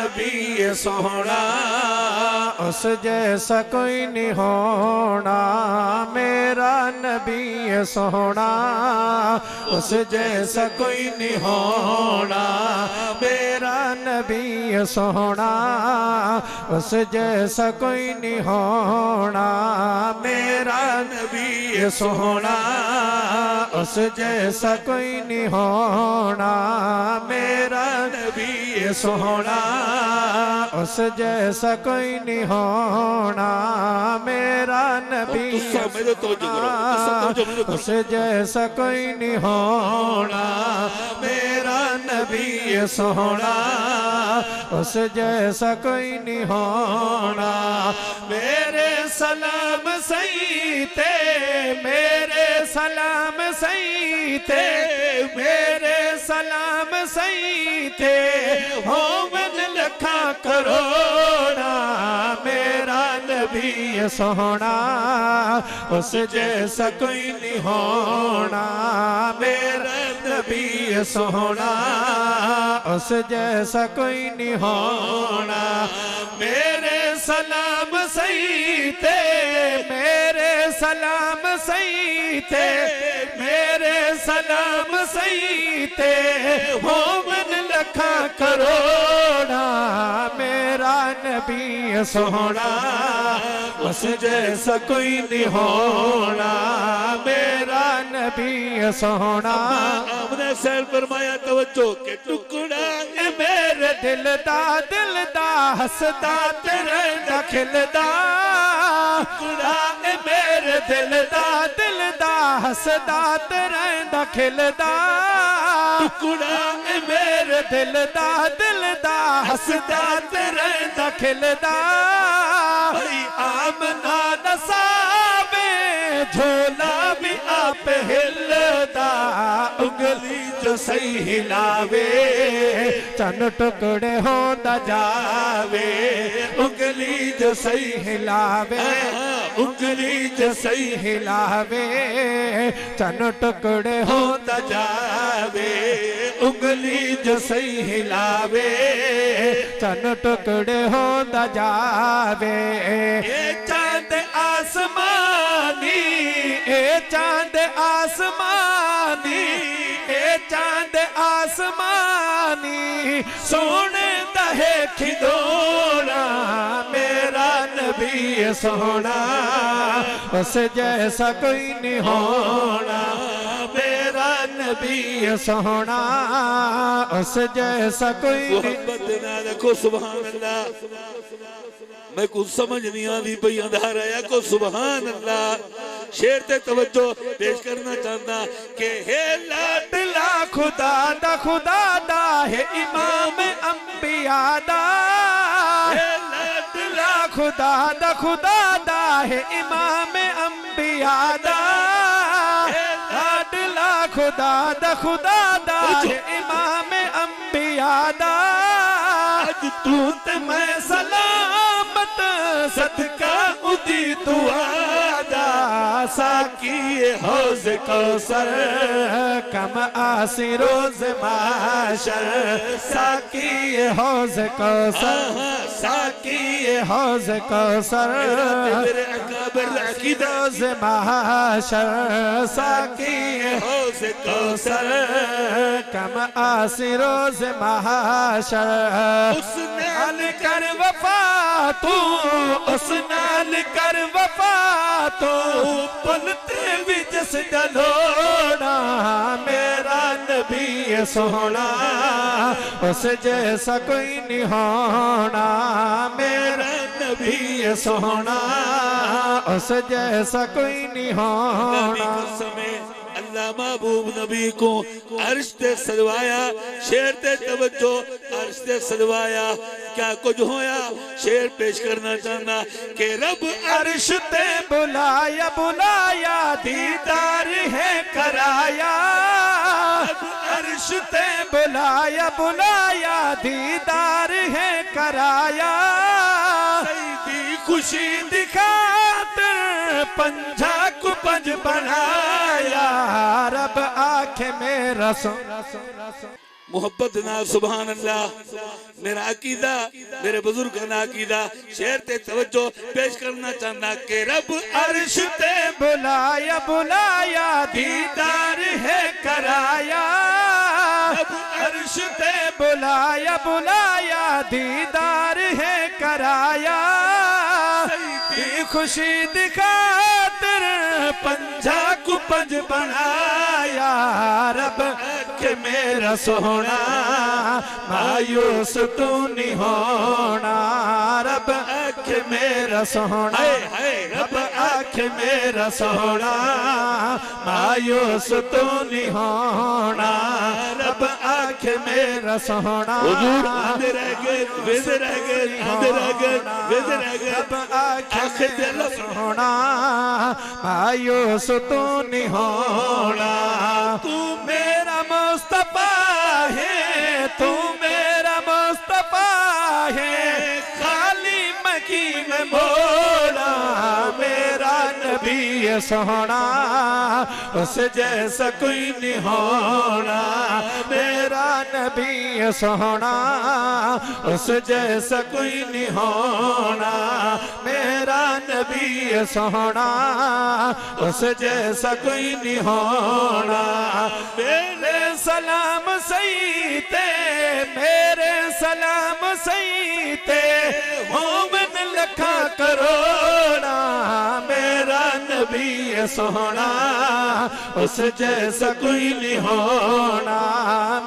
नबी सोहना, उस जैसा कोई नहीं होना मेरा नबी सोहना, उस जैसा कोई नहीं होना मेरा नबी सोहना, उस जैसा कोई नहीं होना मेरा नबी सोहना, उस जैसा कोई नहीं होना मेरा नबी सोहना, उस जैसा कोई नहीं होना मेरा नबी, उस जैसा कोई नहीं होना मेरा नबी सोहना, उस जैसा कोई नहीं होना। मेरे सलाम सही थे, मेरे सलाम सही थे, मेरे सलाम सही थे, हो मन लखा करोड़ा मेरा नबी सोहना, उस जैसा कोई नहीं होना मेरा नबी सोहना, उस जैसा कोई नहीं होना। मेरे सलाम सही थे, मेरे सलाम सही थे, मेरे सलाम सही थे, हो मन लखा करोड़ा मेरा नबी सोहना, उस जैसा कोई नहीं होना मेरा नबी सोहना। आपने सैर फरमाया तवज्जो के टुकड़ा मेरे दिल दा हसदा तेरे दा खिलदा, मेरे दिल दा हसदा तेरे दा खिलदा, टुकड़ा मेरे दिल दा हसदा तेरे दा खिलदा। भाई आमना नसाबे झोला भी आप हिलदा, उंगली जो सही हिलावे चन टुकड़े होंदा जावे, उंगली जो सही हिलावे, उंगली जो सही हिलावे चन टुकड़े होंदा जावे, उंगली जो सही हिलावे चन टुकड़े होंदा जावे। ए चांद आसमानी, ए चांद आसमानी, ए चांद आसमानी, सोने दहे खिदोना मेरा नबी सोहना, उस जैसा कोई नहीं होना मेरा नबी सोहना, उस जैसा कोई मोहब्बत ना रखो सुभान अल्लाह। मैं कुछ समझ नहीं आती पई अंधार आया को सुभान अल्लाह। शेर ते तवज्जो पेश करना चाहता कि हे लाडला खुदा दा है इमाम अंबिया दा, हे लाडला खुदा दा है इमाम अंबिया दा, लाडला खुदा दा है इमाम अंबिया दा। आज तू ते मैं सलामत सदका उदी दुआ दा, साकी हौज कौसर कम आसी रोज माशर, साकी हौज कौसर, साकी हौज कौसर रोज माशर, साकी हौज कौसर कम आसी रोज माशर। उस नाल कर वफा तू, उस नाल कर वफा तू, पलते भी जस जलोड़ा मेरा नबी सोहना, उस जैसा कोई नहीं होना मेरा नबी सोहना, उस जैसा कोई नहीं होना। अल्लाह महबूब नबी को अर्श ते सजवाया, शेर ते तवज्जो अर्श ते सजवाया। क्या कुछ होया शेर पेश करना चाहना कि रब अर्श ते बुलाया बुलाया दीदार है कराया, अर्श ते बुलाया बुलाया दीदार है कराया। सईदी खुशी दिखाकर पंजा को पंज बनाया, रब आंखें में रसों मोहब्बत ना सुभान अल्लाह मेरा अकीदा मेरे बुजुर्ग का अकीदा शेर ते तवज्जो पेश करना चाहना के रब अर्श ते बुलाया बुलाया दीदार है कराया अर्श ते बुलाया बुलाया दीदार है कराया खुशी दिखातर पंजा को पंज बनाया रब के मेरा सोना मायूस तू नहीं होना रब के मेरा सोना रब आँख मेरा सोना मायूस तू नहीं होना रब आँख मेरा सोना हुजूर आंदे रह गए वेदे रह गए आंदे रह गए वेदे रह गए रब आँख मेरा सोना मायूस तू नहीं होना तू मेरा मुस्तफा है तू मेरा मुस्तफा है खाली मकी में बोला मेरा नबी सोना उस जैसा कोई नहीं होना मेरा नबी सोना उस जैसा कोई नहीं होना मेरा नबी सोना उस जैसा कोई नहीं होना मेरे सलाम सही थे मेरे सलाम सही थे मोमिन लखा करोना मेरा नबी सोना उस जैसा कोई नहीं होना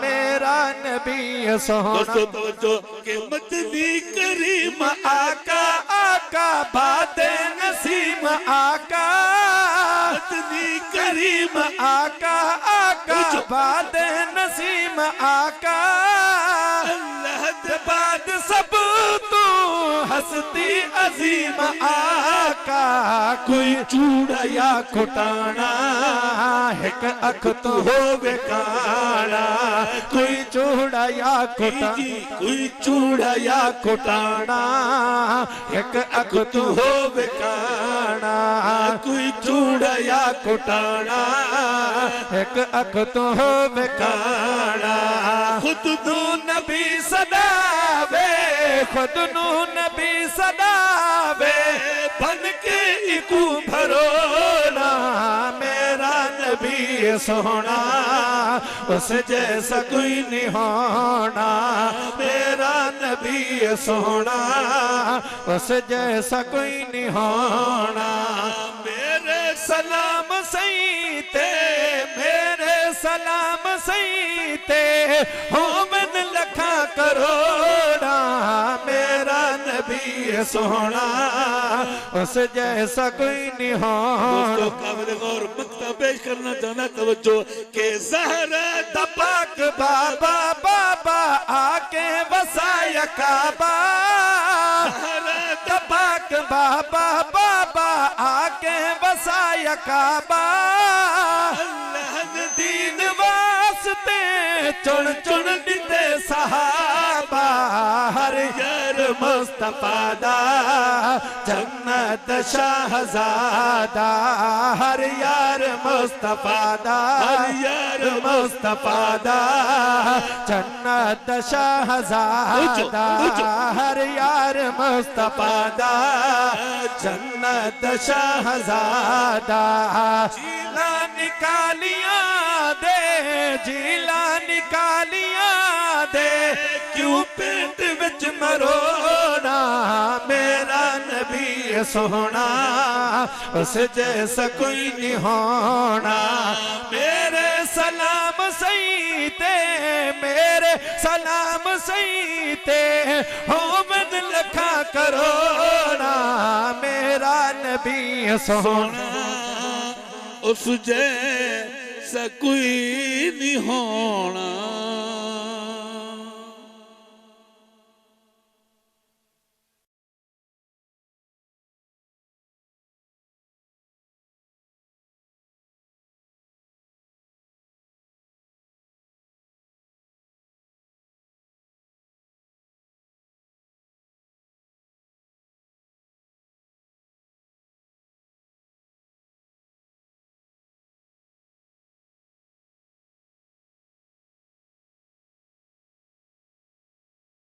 मेरा नबी सोना दोस्तों के मदनी करीम आका आका बाते नसीम आका मदनी करीम आका आका बाते नसीम आका अल्लाह के बाद सब तू हस्ती अजीम आका कोई चूड़ा या खुटाना एक अख तो हो काना कोई चूड़ा या खुटाना कोई चूड़ा या खुटाना एक अख तो हो काना कोई चूड़ा या खुटाना एक अख तो हो काना खुद तू नबी सदावे खुद नू नबी सदावे बन के इकू भरोना मेरा नबी सोना उस जैसा कोई नहीं होना मेरा नबी सोना उस जैसा कोई नहीं होना मेरे सलाम सही थे मेरे सलाम सही थे होमन लखा करोना मेरा नबी सोना उस जैसा कोई नहीं होना काबिल गौर मक्ता पेश करना चाहना तवज्जो के ज़हरा तपाक बाबा बाबा आके वसाया काबा तपाक बाबा बाबा आके वसाया काबा दीन वास्ते चुन चुन दिते सहाबा हर यार मुस्तफा दा जन्नत शाहजादा हर यार मुस्तफा दा हर यार मुस्तफा दा जन्नत शाहजादा हर यार मुस्तफा दा जन्नत शाहजादा जिला निकालिया दे जिला निकालिया दे क्यों पेट विच मरोना मेरा नबी सोना उस जैसा कोई नहीं होना मेरे सलाम सही थे मेरे सलाम सही थे होमन लखा करोना मेरा नबी सोना उस जैसा कोई नहीं होना